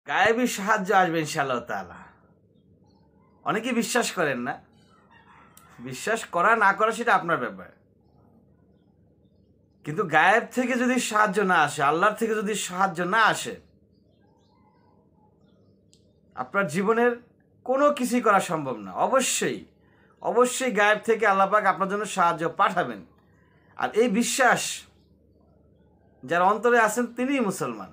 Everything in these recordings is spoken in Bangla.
গায়েবী সাহায্য আসবে ইনশাআল্লাহ তাআলা। অনেকেই বিশ্বাস করেন না, বিশ্বাস করা না করা সেটা আপনার ব্যাপার। কিন্তু গায়েব থেকে যদি সাহায্য না আসে, আল্লাহর থেকে যদি সাহায্য না আসে, আপনার জীবনের কোনো কিছুই করা সম্ভব না। অবশ্যই অবশ্যই গায়েব থেকে আল্লাহ পাক আপনার জন্য সাহায্য পাঠাবেন। আর এই বিশ্বাস যার অন্তরে আছেন তিনিই মুসলমান।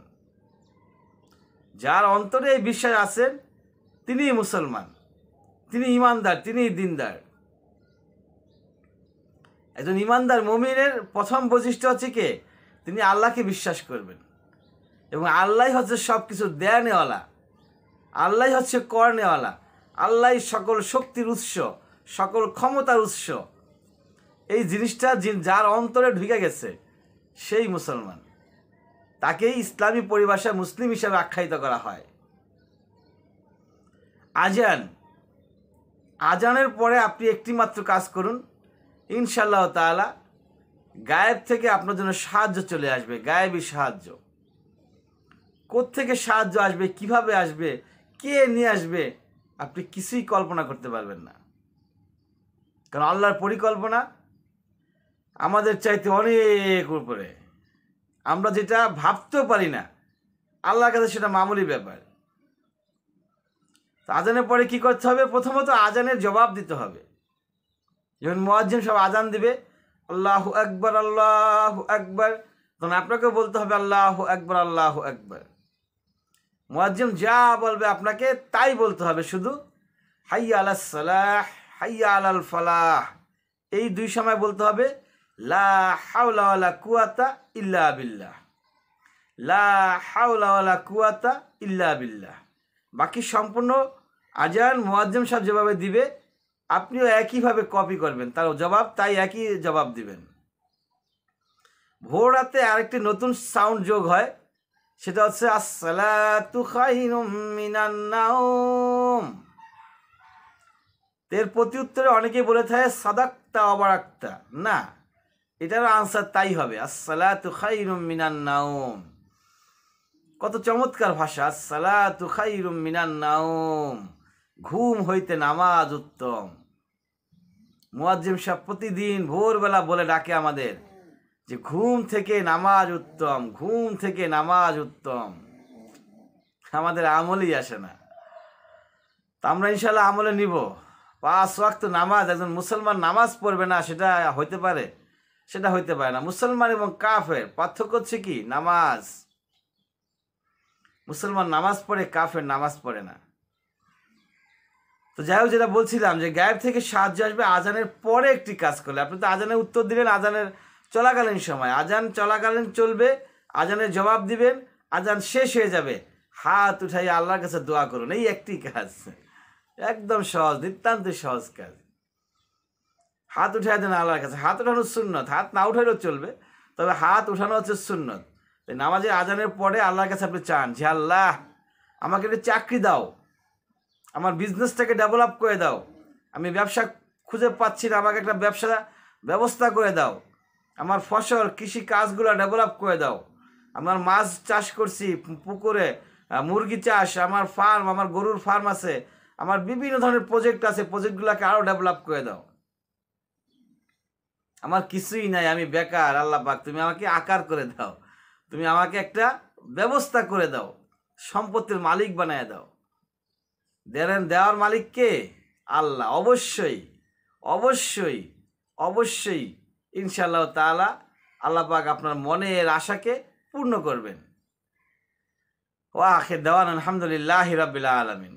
যার অন্তরে এই বিশ্বাস আছেন তিনিই মুসলমান, তিনি ইমানদার, তিনি দিনদার। একজন ইমানদার মুমিনের প্রথম বৈশিষ্ট্য হচ্ছে কি, তিনি আল্লাহকে বিশ্বাস করবেন এবং আল্লাহ হচ্ছে সব কিছু দেয়া নেওয়ালা, আল্লাহ হচ্ছে কর নেওয়ালা, আল্লাহ সকল শক্তির উৎস, সকল ক্ষমতার উৎস। এই জিনিসটা যার অন্তরে ঢুকে গেছে সেই মুসলমান, তাকেই ইসলামী পরিভাষায় মুসলিম হিসাবে আখ্যায়িত করা হয়। আজানের পরে আপনি একটি মাত্র কাজ করুন, ইনশাআল্লাহ তাআলা গায়েব থেকে আপনার জন্য সাহায্য চলে আসবে। গায়েবী সাহায্য কোত্থেকে সাহায্য আসবে, কিভাবে আসবে, কে নিয়ে আসবে, আপনি কিছুই কল্পনা করতে পারবেন না। কারণ আল্লাহর পরিকল্পনা আমাদের চাইতে অনেক উপরে। আমরা যেটা ভাবতেও পারি না, আল্লাহর কাছে সেটা মামুলি ব্যাপার। আজানের পরে কি করতে হবে? প্রথমত আজানের জবাব দিতে হবে। যখন মুয়াজ্জিন সব আজান দিবে, আল্লাহু আকবার আল্লাহু আকবার, তখন আপনাকেও বলতে হবে আল্লাহু আকবার আল্লাহু আকবার। মুয়াজ্জিন যা বলবে আপনাকে তাই বলতে হবে। শুধু হাইয়া আলাস সালাহ, হাইয়া আলাল ফালাহ, এই দুই সময় বলতে হবে লা হাওলা ওয়ালা কুওয়াতা ইল্লা বিল্লাহ, লা হাওলা ওয়ালা কুওয়াতা ইল্লা বিল্লাহ। বাকি সম্পূর্ণ আজান মুয়াজ্জিন সাহেব যেভাবে দিবে আপনিও একইভাবে কপি করবেন, তার জবাব তাই একই জবাব দিবেন। ভোর রাতে আরেকটি নতুন সাউন্ড যোগ হয়, সেটা হচ্ছে আসসালাতু খায়রুম মিনান নাওম। এর প্রতি উত্তরে অনেকেই বলে থাকে সাদাক্তা অবারাক্তা। না, এটারও আনসার তাই হবে, আসসালাতু খায়রুম মিনান নাওম। কত চমৎকার ভাষা, আসসালাতু খায়রুম মিনান নাওম, ঘুম হইতে নামাজ উত্তম। মুয়াজ্জিন সাহেব প্রতিদিন ভোরবেলা বলে ডাকে আমাদের যে ঘুম থেকে নামাজ উত্তম, ঘুম থেকে নামাজ উত্তম। আমাদের আমলই আসে না, তা আমরা ইনশাল্লাহ আমলে নিব। 5 ওয়াক্ত নামাজ, একজন মুসলমান নামাজ পড়বে না সেটা হইতে পারে? সেটা হইতে পারে না। মুসলমান এবং কাফের পার্থক্য হচ্ছে কি? নামাজ। মুসলমান নামাজ পড়ে, কাফের নামাজ পড়ে না। তো যাই হোক, যেটা বলছিলাম যে গায়েব থেকে সাহায্য আসবে আজানের পরে একটি কাজ করলে। আপনি তো আজানের উত্তর দিলেন আজানের চলাকালীন সময়, আজান চলাকালীন চলবে, আজানের জবাব দিবেন, আজান শেষ হয়ে যাবে, হাত উঠাই আল্লাহর কাছে দোয়া করুন। এই একটি কাজ, একদম সহজ, নিতান্ত সহজ কাজ। হাত উঠাই দেন আল্লাহর কাছে। হাত উঠানো সুন্নত, হাত না উঠাইলেও চলবে, তবে হাত উঠানো হচ্ছে সুন্নত। নামাজের আজানের পরে আল্লাহর কাছে আপনি চান যে আল্লাহ আমাকে একটা চাকরি দাও, আমার বিজনেসটাকে ডেভেলপ করে দাও, আমি ব্যবসা খুঁজে পাচ্ছি না, আমাকে একটা ব্যবসা ব্যবস্থা করে দাও, আমার ফসল কৃষি কাজগুলো ডেভেলপ করে দাও, আমার মাছ চাষ করছি পুকুরে, মুরগি চাষ, আমার ফার্ম, আমার গরুর ফার্ম আছে, আমার বিভিন্ন ধরনের প্রজেক্ট আছে, প্রজেক্টগুলোকে আরও ডেভেলপ করে দাও। আমার কিছুই নাই, আমি বেকার, আল্লাহ পাক তুমি আমাকে আকার করে দাও, তুমি আমাকে একটা ব্যবস্থা করে দাও, সম্পত্তির মালিক বানায় দাও। দেওয়ার মালিক কে? আল্লাহ। অবশ্যই অবশ্যই অবশ্যই ইনশাআল্লাহ তাআলা আল্লাহ পাক আপনার মনের আশাকে পূর্ণ করবেন। ওয়া আখির দাওয়ানা আলহামদুলিল্লাহি রাব্বিল আলামিন।